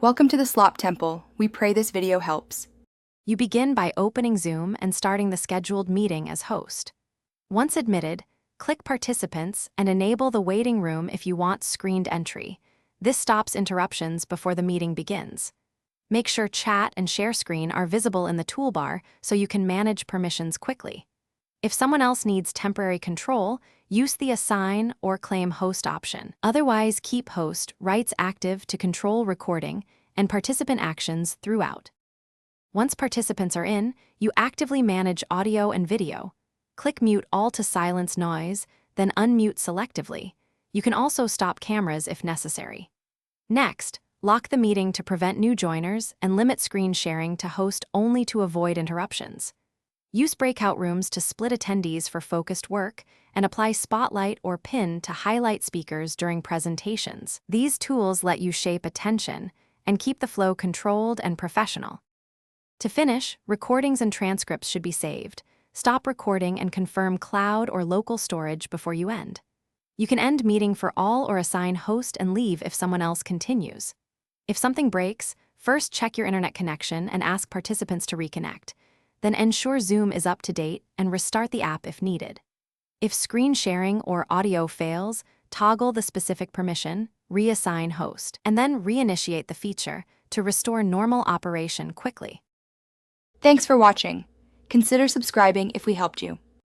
Welcome to the Slop Temple. We pray this video helps. You begin by opening Zoom and starting the scheduled meeting as host. Once admitted, click Participants and enable the waiting room if you want screened entry. This stops interruptions before the meeting begins. Make sure Chat and Share Screen are visible in the toolbar so you can manage permissions quickly. If someone else needs temporary control, use the Assign or Claim Host option. Otherwise, keep Host rights active to control recording and participant actions throughout. Once participants are in, you actively manage audio and video. Click Mute All to silence noise, then unmute selectively. You can also stop cameras if necessary. Next, lock the meeting to prevent new joiners and limit screen sharing to host only to avoid interruptions. Use breakout rooms to split attendees for focused work and apply spotlight or pin to highlight speakers during presentations. These tools let you shape attention and keep the flow controlled and professional. To finish, recordings and transcripts should be saved. Stop recording and confirm cloud or local storage before you end. You can end meeting for all or assign host and leave if someone else continues. If something breaks, first check your internet connection and ask participants to reconnect. Then ensure Zoom is up to date and restart the app if needed. If screen sharing or audio fails, toggle the specific permission, reassign host, and then reinitiate the feature to restore normal operation quickly. Thanks for watching. Consider subscribing if we helped you.